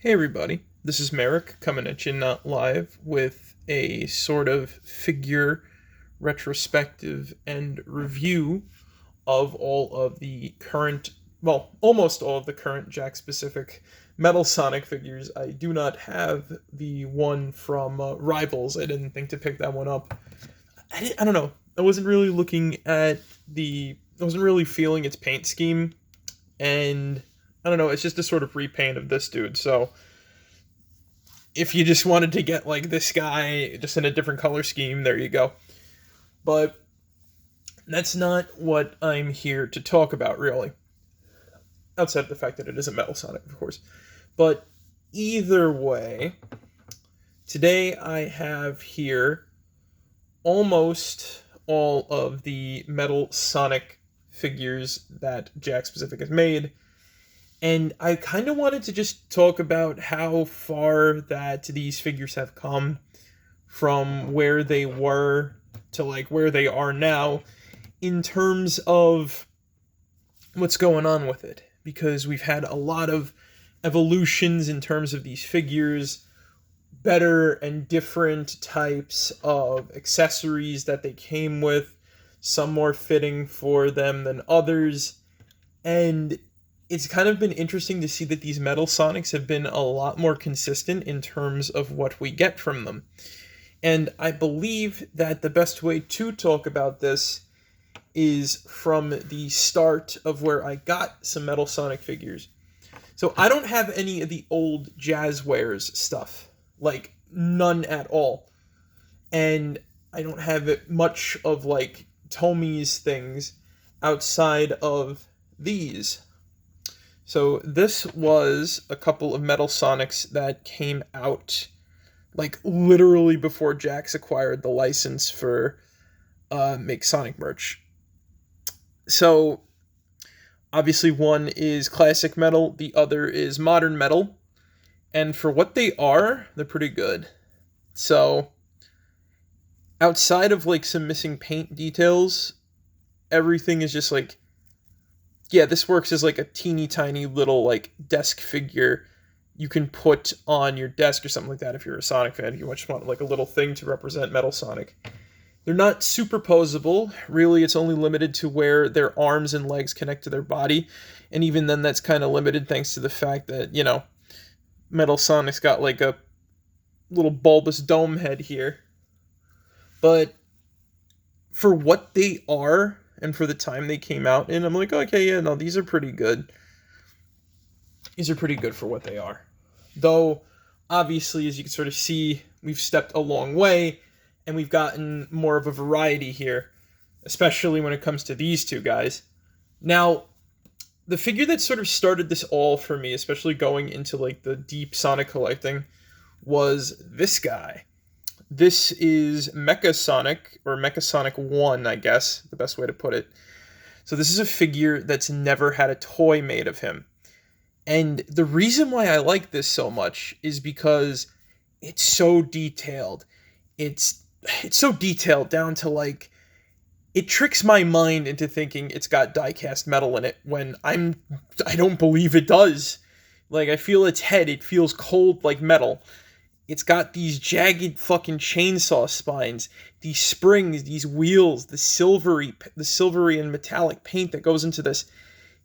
Hey everybody, this is Merrick coming at you not live with a sort of figure retrospective and review of all of the current, well, almost all of the current Jack specific Metal Sonic figures. I do not have the one from Rivals. I didn't think to pick that one up. I don't know. I wasn't really looking at I wasn't really feeling its paint scheme, and I don't know. It's just a sort of repaint of this dude. So if you just wanted to get like this guy just in a different color scheme, there you go. But that's not what I'm here to talk about, really. Outside of the fact that it is a Metal Sonic, of course. But either way, today I have here almost all of the Metal Sonic figures that Jakks Specific has made. And I kind of wanted to just talk about how far that these figures have come from where they were to like where they are now in terms of what's going on with it. Because we've had a lot of evolutions in terms of these figures, better and different types of accessories that they came with, some more fitting for them than others. And it's kind of been interesting to see that these Metal Sonics have been a lot more consistent in terms of what we get from them. And I believe that the best way to talk about this is from the start of where I got some Metal Sonic figures. So I don't have any of the old Jazzwares stuff, like none at all. And I don't have much of like Tommy's things outside of these. So this was a couple of Metal Sonics that came out like literally before Jakks acquired the license for make Sonic merch. So obviously one is classic metal, the other is modern metal, and for what they are, they're pretty good. So outside of like some missing paint details, everything is just like, yeah, this works as like a teeny tiny little like desk figure you can put on your desk or something like that if you're a Sonic fan. If you just want like a little thing to represent Metal Sonic. They're not superposable. Really, it's only limited to where their arms and legs connect to their body. And even then, that's kind of limited thanks to the fact that, Metal Sonic's got like a little bulbous dome head here. But for what they are, and for the time they came out in, I'm like, okay, yeah, no, these are pretty good. These are pretty good for what they are. Though, obviously, as you can sort of see, we've stepped a long way, and we've gotten more of a variety here, especially when it comes to these two guys. Now, the figure that sort of started this all for me, especially going into like the deep Sonic collecting, was this guy. This is Mecha Sonic, or Mecha Sonic 1, I guess, the best way to put it. So this is a figure that's never had a toy made of him. And the reason why I like this so much is because it's so detailed. It's so detailed down to like, it tricks my mind into thinking it's got die-cast metal in it when I don't believe it does. Like, I feel its head, it feels cold like metal. It's got these jagged fucking chainsaw spines, these springs, these wheels, the silvery and metallic paint that goes into this.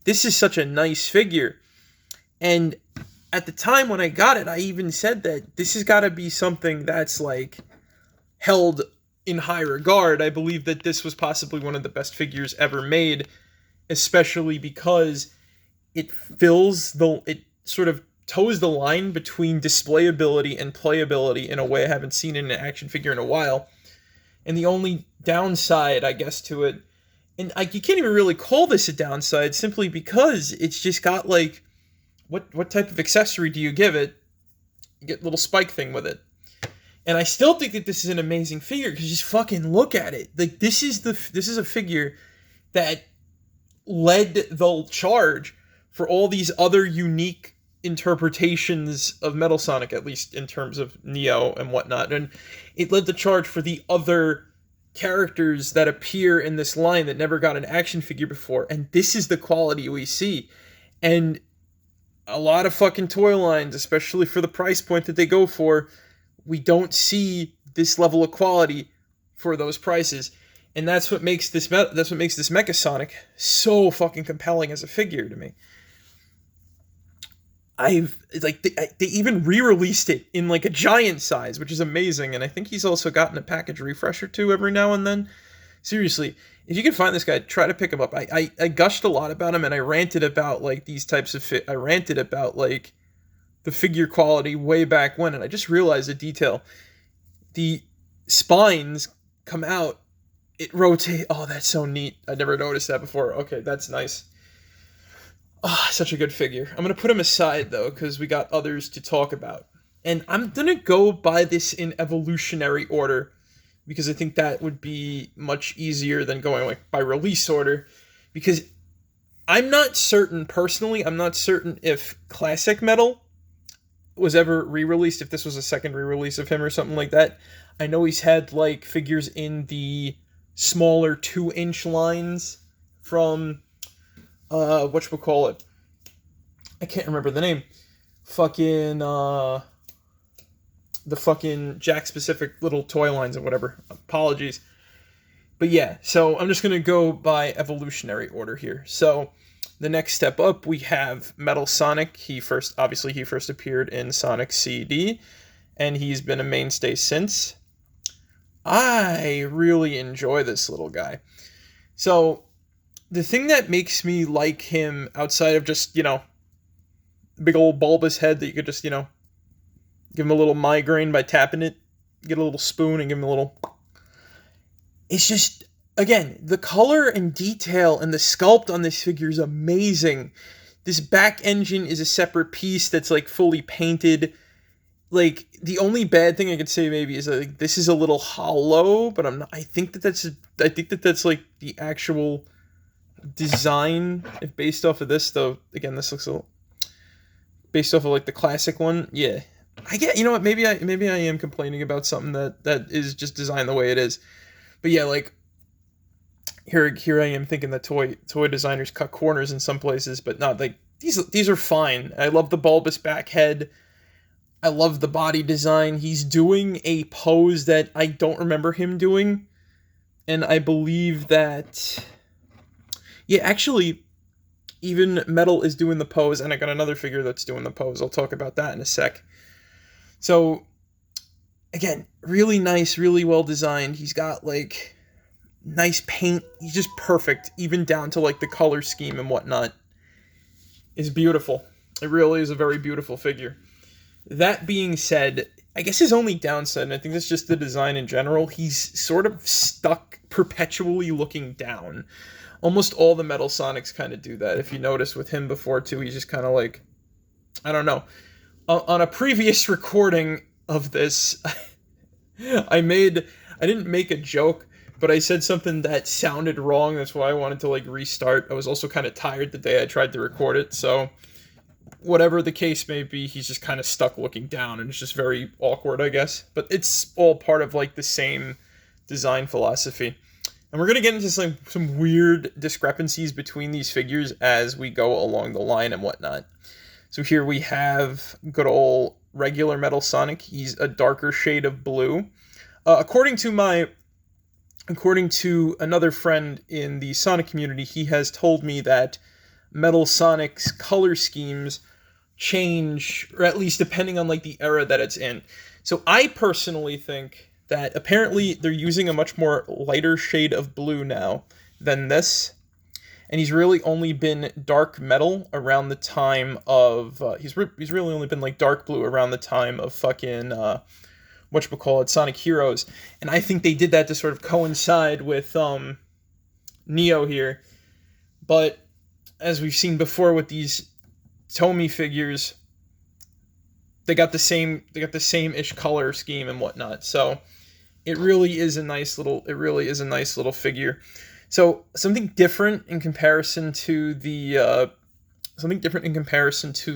This is such a nice figure. And at the time when I got it, I even said that this has got to be something that's like held in high regard. I believe that this was possibly one of the best figures ever made, especially because it sort of toes the line between displayability and playability in a way I haven't seen in an action figure in a while. And the only downside, I guess, to it, and you can't even really call this a downside simply because it's just got like, what type of accessory do you give it? You get a little spike thing with it. And I still think that this is an amazing figure because just fucking look at it. Like this is a figure that led the charge for all these other unique interpretations of Metal Sonic, at least in terms of Neo and whatnot. And it led the charge for the other characters that appear in this line that never got an action figure before. And this is the quality we see. And a lot of fucking toy lines, especially for the price point that they go for, we don't see this level of quality for those prices. And that's what makes this Mecha Sonic so fucking compelling as a figure to me. They even re-released it in like a giant size, which is amazing, and I think he's also gotten a package refresh or two every now and then. Seriously, if you can find this guy, try to pick him up. I gushed a lot about him, and I ranted about like these types of I ranted about like the figure quality way back when, and I just realized a detail. The spines come out, it rotates. Oh, that's so neat. I never noticed that before. Okay, that's nice. Oh, such a good figure. I'm going to put him aside, though, because we got others to talk about. And I'm going to go by this in evolutionary order, because I think that would be much easier than going like by release order. Because I'm not certain, personally, I'm not certain if Classic Metal was ever re-released, if this was a second re-release of him or something like that. I know he's had, like, figures in the smaller 2-inch lines from... whatchamacallit? I can't remember the name. The fucking Jakks specific little toy lines or whatever. Apologies. But yeah, so I'm just going to go by evolutionary order here. So the next step up, we have Metal Sonic. He first appeared in Sonic CD, and he's been a mainstay since. I really enjoy this little guy. So the thing that makes me like him, outside of just, big old bulbous head that you could just, give him a little migraine by tapping it, get a little spoon and give him a little... It's just, again, the color and detail and the sculpt on this figure is amazing. This back engine is a separate piece that's, like, fully painted. Like, the only bad thing I could say maybe is that, like, this is a little hollow, but I think that's, like, the actual design, if based off of this, though. Again, this looks a little based off of like the classic one. Yeah, I get, what, maybe I am complaining about something that is just designed the way it is. But yeah, like here I am thinking that toy designers cut corners in some places, but not like these are fine. I love the bulbous back head. I love the body design. He's doing a pose that I don't remember him doing, and I believe that... Yeah, actually, even Metal is doing the pose, and I got another figure that's doing the pose. I'll talk about that in a sec. So, again, really nice, really well designed. He's got, like, nice paint. He's just perfect, even down to, like, the color scheme and whatnot. It's beautiful. It really is a very beautiful figure. That being said, I guess his only downside, and I think that's just the design in general, he's sort of stuck perpetually looking down. Almost all the Metal Sonics kind of do that. If you notice with him before, too, he's just kind of like... I don't know. On a previous recording of this, I didn't make a joke, but I said something that sounded wrong. That's why I wanted to, like, restart. I was also kind of tired the day I tried to record it, so... Whatever the case may be, he's just kind of stuck looking down, and it's just very awkward, I guess. But it's all part of, like, the same design philosophy. And we're going to get into some weird discrepancies between these figures as we go along the line and whatnot. So here we have good old regular Metal Sonic. He's a darker shade of blue. According to another friend in the Sonic community, he has told me that Metal Sonic's color schemes change, or at least depending on like the era that it's in. So I personally think that apparently they're using a much more lighter shade of blue now than this. And he's really only been dark metal around the time of... he's really only been like dark blue around the time of fucking... Sonic Heroes. And I think they did that to sort of coincide with Neo here. But as we've seen before with these Tomy figures, they got the same-ish color scheme and whatnot. So it really is a nice little figure. So something different in comparison to the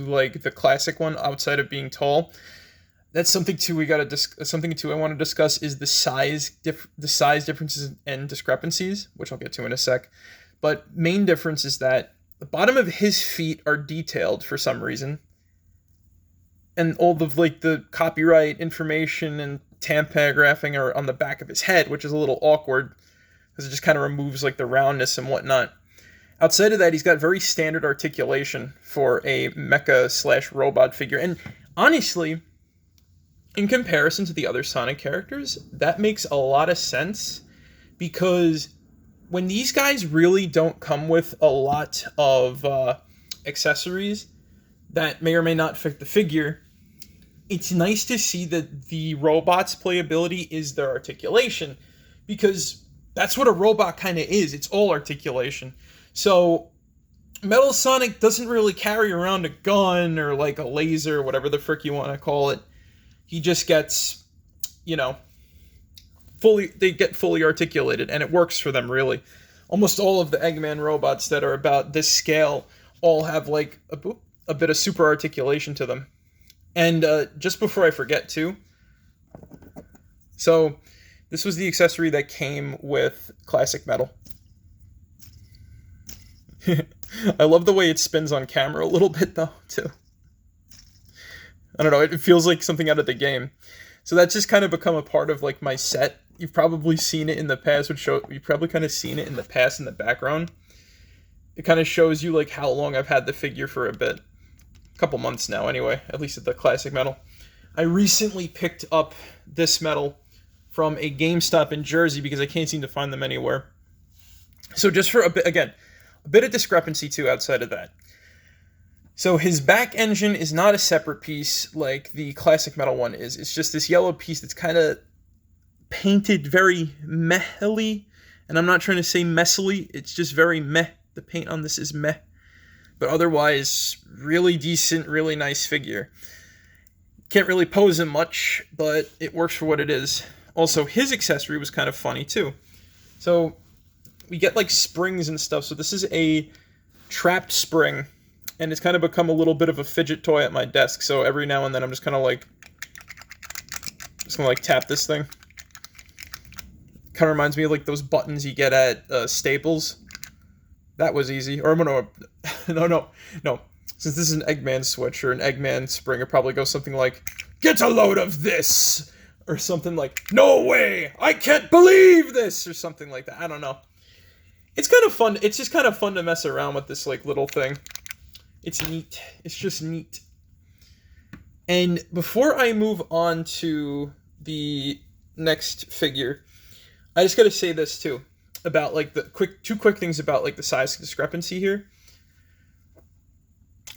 like the classic one, outside of being tall. That's something too I want to discuss is the size differences and discrepancies, which I'll get to in a sec. But main difference is that the bottom of his feet are detailed for some reason. And all of like the copyright information and tampanagraphing are on the back of his head, which is a little awkward because it just kind of removes like the roundness and whatnot. Outside of that, he's got very standard articulation for a mecha/robot figure. And honestly, in comparison to the other Sonic characters, that makes a lot of sense because when these guys really don't come with a lot of accessories that may or may not fit the figure, it's nice to see that the robot's playability is their articulation, because that's what a robot kind of is. It's all articulation. So Metal Sonic doesn't really carry around a gun or like a laser or whatever the frick you want to call it. He just gets, they get fully articulated, and it works for them, really. Almost all of the Eggman robots that are about this scale all have like a bit of super articulation to them. And just before I forget too, so this was the accessory that came with Classic Metal. I love the way it spins on camera a little bit though too. I don't know, it feels like something out of the game. So that's just kind of become a part of like my set. You've probably seen it in the past, you've probably kind of seen it in the past in the background. It kind of shows you like how long I've had the figure for a bit. A couple months now anyway, at least at the Classic Metal. I recently picked up this metal from a GameStop in Jersey because I can't seem to find them anywhere. So just for a bit, again, a bit of discrepancy too outside of that. So his back engine is not a separate piece like the Classic Metal one is. It's just this yellow piece that's kind of painted very mehly. And I'm not trying to say messily. It's just very meh. The paint on this is meh. But otherwise, really decent, really nice figure. Can't really pose him much, but it works for what it is. Also, his accessory was kind of funny too. So we get like springs and stuff. So this is a trapped spring. And it's kind of become a little bit of a fidget toy at my desk. So every now and then I'm just kind of like, tap this thing. Kind of reminds me of like those buttons you get at Staples. That was easy. Or no. Since this is an Eggman switch or an Eggman spring, it probably goes something like, "Get a load of this!" Or something like, "No way! I can't believe this!" Or something like that. I don't know. It's kind of fun. It's just kind of fun to mess around with this like little thing. It's neat. It's just neat. And before I move on to the next figure, I just got to say this too about like two quick things about like the size discrepancy here.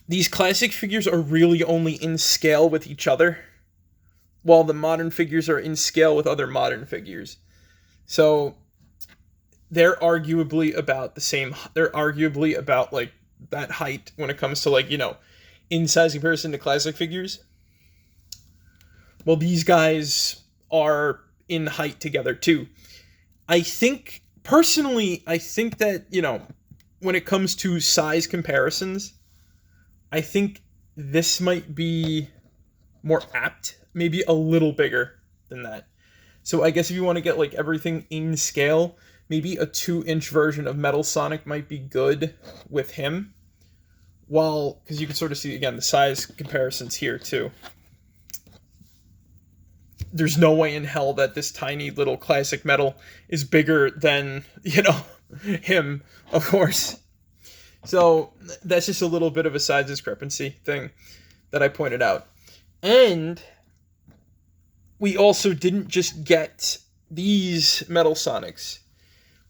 These classic figures are really only in scale with each other, while the modern figures are in scale with other modern figures. So they're arguably about the same. They're arguably about like that height when it comes to like, in size comparison to classic figures. Well, these guys are in height together too. Personally, I think that, when it comes to size comparisons, I think this might be more apt, maybe a little bigger than that. So I guess if you want to get like everything in scale, maybe a 2-inch version of Metal Sonic might be good with him. Well, because you can sort of see, again, the size comparisons here, too. There's no way in hell that this tiny little Classic Metal is bigger than, him, of course. So that's just a little bit of a size discrepancy thing that I pointed out. And we also didn't just get these Metal Sonics.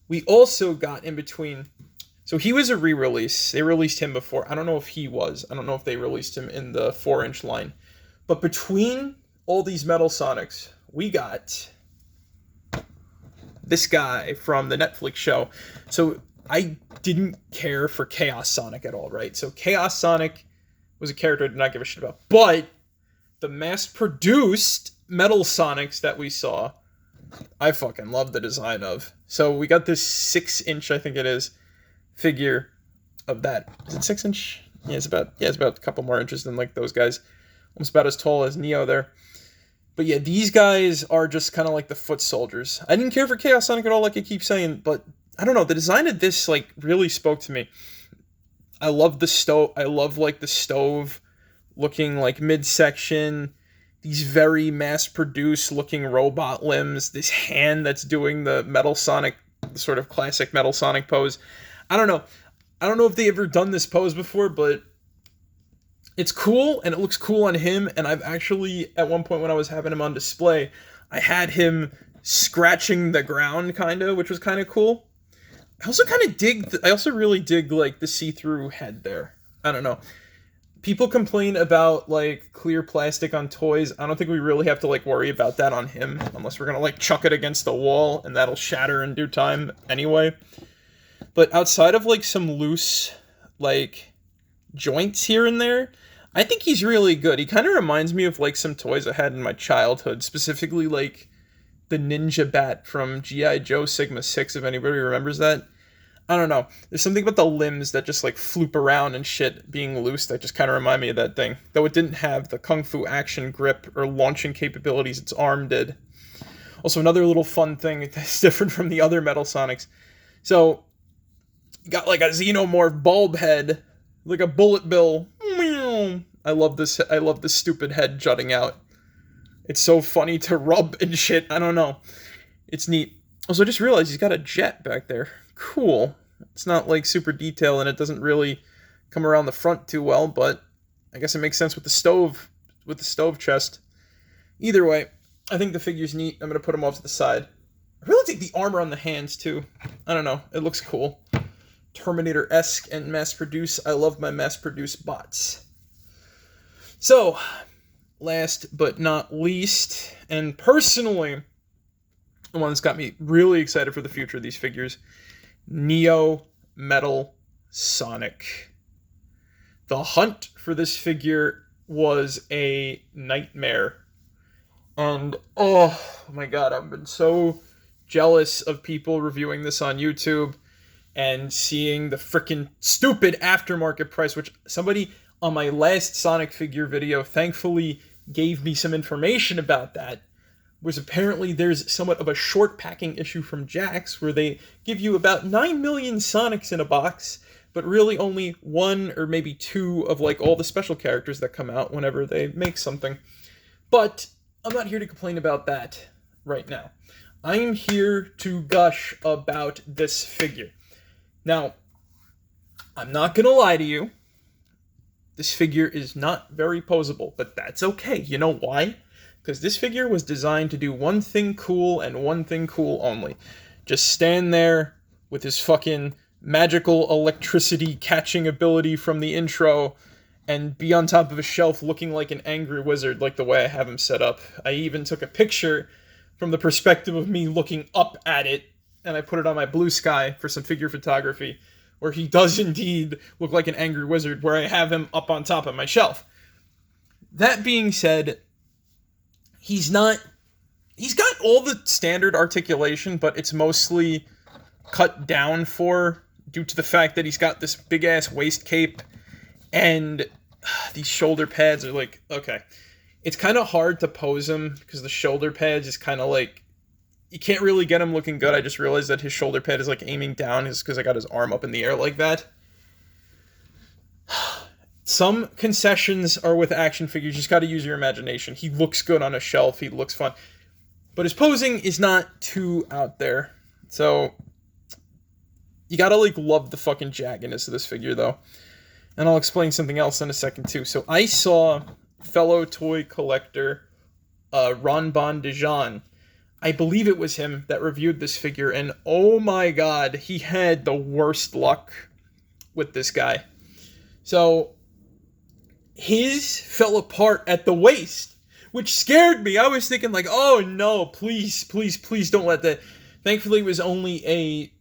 We also got in between. So he was a re-release. They released him before. I don't know if he was. I don't know if they released him in the 4-inch line. But between all these Metal Sonics, we got this guy from the Netflix show. So I didn't care for Chaos Sonic at all, right? So Chaos Sonic was a character I did not give a shit about. But the mass-produced Metal Sonics that we saw, I fucking love the design of. So we got this 6-inch, I think it is, figure of that. Is it 6-inch? Yeah, it's about a couple more inches than like those guys. Almost about as tall as Neo there. But yeah, these guys are just kind of like the foot soldiers. I didn't care for Chaos Sonic at all, like I keep saying, but I don't know, the design of this like really spoke to me. I love the stove. I love like the stove looking like midsection. These very mass-produced looking robot limbs. This hand that's doing the Metal Sonic, sort of classic Metal Sonic pose. I don't know. I don't know if they ever done this pose before, but it's cool and it looks cool on him. And I've actually, at one point when I was having him on display, I had him scratching the ground, kind of, which was kind of cool. I also kind of dig. I also really dig like the see-through head there. I don't know. People complain about like clear plastic on toys. I don't think we really have to like worry about that on him, unless we're gonna like chuck it against the wall and that'll shatter in due time anyway. But outside of like some loose like joints here and there, I think he's really good. He kind of reminds me of like some toys I had in my childhood, specifically like the Ninja Bat from G.I. Joe Sigma 6, if anybody remembers that. I don't know. There's something about the limbs that just like floop around and shit being loose that just kind of remind me of that thing. Though it didn't have the kung fu action grip or launching capabilities its arm did. Also, another little fun thing that's different from the other Metal Sonics. So, got like a Xenomorph bulb head, like a bullet bill. I love this. I love this stupid head jutting out. It's so funny to rub and shit. I don't know. It's neat. Also, I just realized he's got a jet back there. Cool. It's not like super detailed and it doesn't really come around the front too well, but I guess it makes sense with the stove chest. Either way, I think the figure's neat. I'm going to put him off to the side. I really dig the armor on the hands too. I don't know. It looks cool. Terminator-esque and mass-produced. I love my mass-produced bots. So, last but not least, and personally, the one that's got me really excited for the future of these figures, Neo Metal Sonic. The hunt for this figure was a nightmare. And, oh my god, I've been so jealous of people reviewing this on YouTube and seeing the freaking stupid aftermarket price, which somebody on my last Sonic figure video thankfully gave me some information about that. Was apparently there's somewhat of a short packing issue from Jakks where they give you about 9 million Sonics in a box, but really only one or maybe two of like all the special characters that come out whenever they make something. But I'm not here to complain about that right now. I'm here to gush about this figure. Now, I'm not going to lie to you. This figure is not very poseable, but that's okay. You know why? Because this figure was designed to do one thing cool and one thing cool only. Just stand there with his fucking magical electricity catching ability from the intro and be on top of a shelf looking like an angry wizard like the way I have him set up. I even took a picture from the perspective of me looking up at it and I put it on my Blue Sky for some figure photography where he does indeed look like an angry wizard where I have him up on top of my shelf. That being said, he's got all the standard articulation, but it's mostly cut down for due to the fact that he's got this big ass waist cape and these shoulder pads are like, okay. It's kind of hard to pose him because the shoulder pads is kind of like, you can't really get him looking good. I just realized that his shoulder pad is like aiming down is because I got his arm up in the air like that. Some concessions are with action figures. You just got to use your imagination. He looks good on a shelf. He looks fun. But his posing is not too out there. So, you got to, like, love the fucking jaggedness of this figure, though. And I'll explain something else in a second, too. So, I saw fellow toy collector Ron Bon Dijon. I believe it was him that reviewed this figure. And, oh my god, he had the worst luck with this guy. So, his fell apart at the waist, which scared me. I was thinking like, oh no, please, please, please don't let that. Thankfully, it was only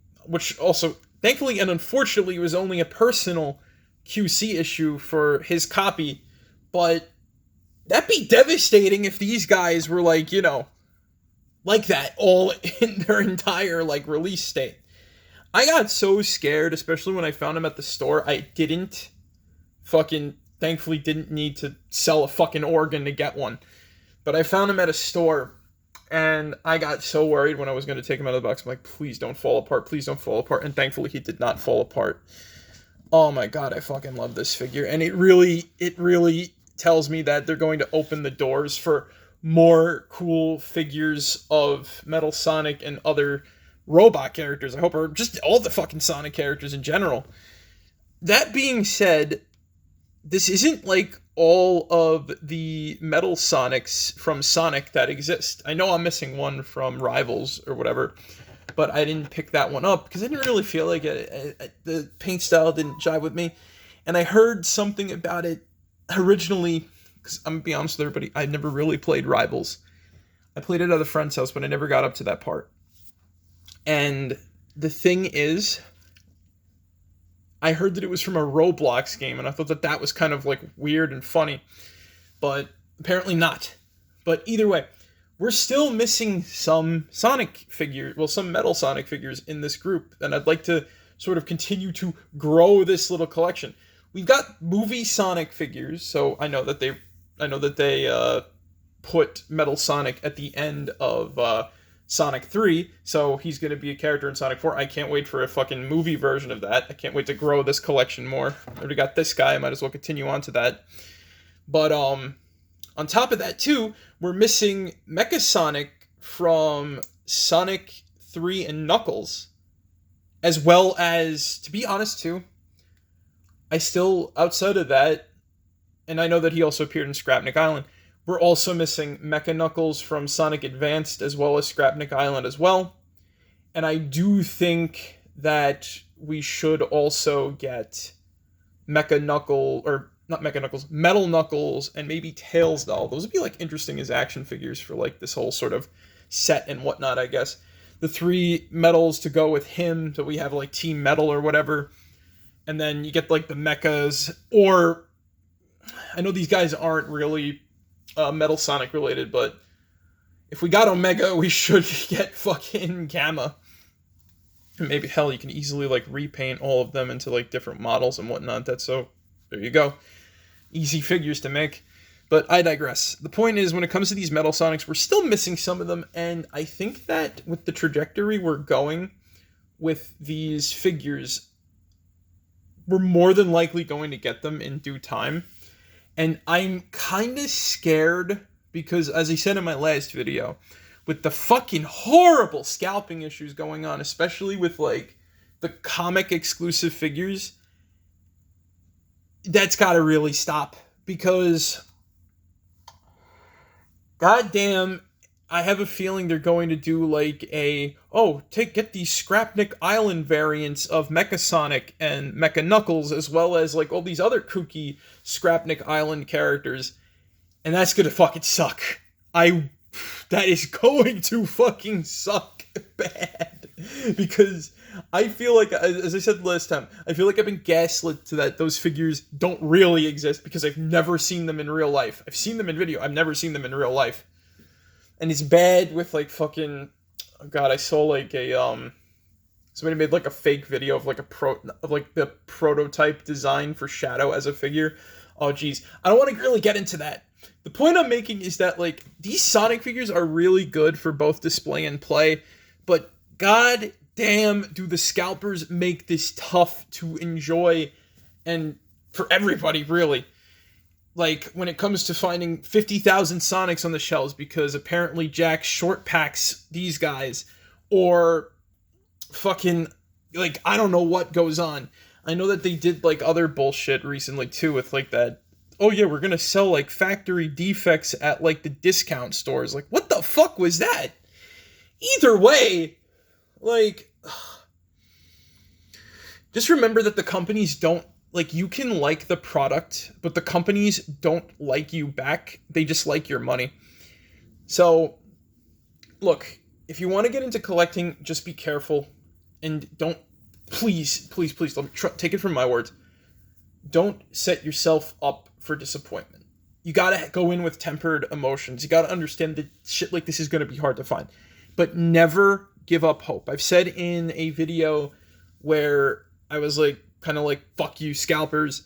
thankfully and unfortunately, it was only a personal QC issue for his copy. But that'd be devastating if these guys were like, you know, like that all in their entire like release state. I got so scared, especially when I found him at the store. I thankfully didn't need to sell a fucking organ to get one. But I found him at a store, and I got so worried when I was going to take him out of the box. I'm like, please don't fall apart, please don't fall apart. And thankfully he did not fall apart. Oh my god, I fucking love this figure. And it really tells me that they're going to open the doors for more cool figures of Metal Sonic and other robot characters. I hope, or just all the fucking Sonic characters in general. That being said, this isn't like all of the Metal Sonics from Sonic that exist. I know I'm missing one from Rivals or whatever, but I didn't pick that one up because I didn't really feel like it. The paint style didn't jive with me. And I heard something about it originally, because I'm going to be honest with everybody, I never really played Rivals. I played it at a friend's house, but I never got up to that part. And the thing is, I heard that it was from a Roblox game, and I thought that that was kind of like weird and funny, but apparently not. But either way, we're still missing some Sonic figures, well, some Metal Sonic figures in this group, and I'd like to sort of continue to grow this little collection. We've got movie Sonic figures, so I know that they put Metal Sonic at the end of Sonic 3, so he's going to be a character in Sonic 4. I can't wait for a fucking movie version of that. I can't wait to grow this collection more. I already got this guy, I might as well continue on to that. But on top of that too, we're missing Mecha Sonic from Sonic 3 and Knuckles. As well as, to be honest too, I still, outside of that, and I know that he also appeared in Scrapnik Island, we're also missing Mecha Knuckles from Sonic Advanced as well as Scrapnik Island as well. And I do think that we should also get Mecha Knuckle, or not Mecha Knuckles, Metal Knuckles, and maybe Tails Doll. Those would be like interesting as action figures for like this whole sort of set and whatnot, I guess. The 3 metals to go with him, so we have like Team Metal or whatever. And then you get like the mechas, or I know these guys aren't really Metal Sonic related, but if we got Omega, we should get fucking Gamma. And maybe, hell, you can easily like repaint all of them into like different models and whatnot. So there you go. Easy figures to make. But I digress. The point is, when it comes to these Metal Sonics, we're still missing some of them, and I think that with the trajectory we're going with these figures, we're more than likely going to get them in due time. And I'm kind of scared because, as I said in my last video, with the fucking horrible scalping issues going on, especially with like the comic exclusive figures, that's got to really stop. Because, goddamn, I have a feeling they're going to do like get these Scrapnik Island variants of Mecha Sonic and Mecha Knuckles, as well as like all these other kooky Scrapnik Island characters, and that's gonna fucking suck. That is going to fucking suck bad, because I feel like, as I said last time, I feel like I've been gaslit to that those figures don't really exist because I've never seen them in real life. I've seen them in video, I've never seen them in real life. And it's bad with like fucking, oh god, I saw like a somebody made like a fake video of like the prototype design for Shadow as a figure. Oh geez, I don't want to really get into that. The point I'm making is that like these Sonic figures are really good for both display and play, but god damn, do the scalpers make this tough to enjoy, and for everybody really. Like, when it comes to finding 50,000 Sonics on the shelves because apparently Jakks short packs these guys, or fucking, like, I don't know what goes on. I know that they did, like, other bullshit recently, too, with, like, that, oh yeah, we're gonna sell, like, factory defects at, like, the discount stores. Like, what the fuck was that? Either way, like, just remember that the companies don't, like, you can like the product, but the companies don't like you back. They just like your money. So, look, if you want to get into collecting, just be careful. And don't, please, let me take it from my words. Don't set yourself up for disappointment. You gotta go in with tempered emotions. You gotta understand that shit like this is gonna be hard to find. But never give up hope. I've said in a video where I was like, kind of like, fuck you, scalpers.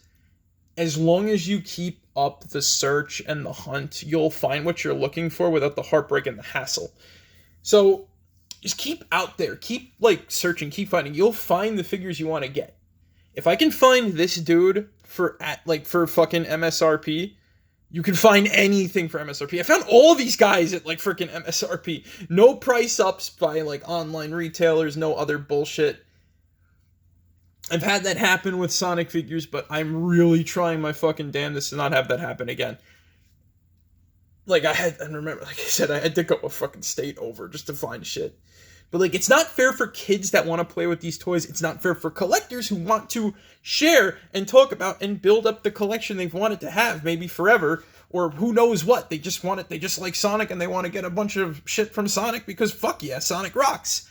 As long as you keep up the search and the hunt, you'll find what you're looking for without the heartbreak and the hassle. So just keep out there, keep like searching, keep finding. You'll find the figures you want to get. If I can find this dude for fucking MSRP, you can find anything for MSRP. I found all these guys at like freaking MSRP. No price ups by like online retailers, no other bullshit. I've had that happen with Sonic figures, but I'm really trying my fucking damnedest to not have that happen again. Like, I remember, like I said, I had to go a fucking state over just to find shit. But, like, it's not fair for kids that want to play with these toys. It's not fair for collectors who want to share and talk about and build up the collection they've wanted to have, maybe forever, or who knows what. They just want it. They just like Sonic, and they want to get a bunch of shit from Sonic because, fuck yeah, Sonic rocks.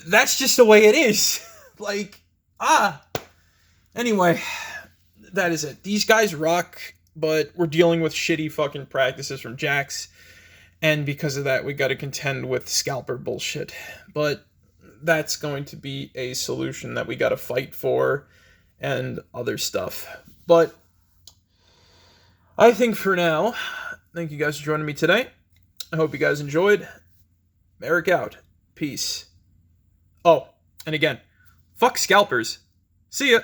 That's just the way it is. Like, Anyway, that is it. These guys rock, but we're dealing with shitty fucking practices from Jakks. And because of that, we got to contend with scalper bullshit. But that's going to be a solution that we got to fight for and other stuff. But I think for now, thank you guys for joining me today. I hope you guys enjoyed. Eric out. Peace. Oh, and again, fuck scalpers. See ya.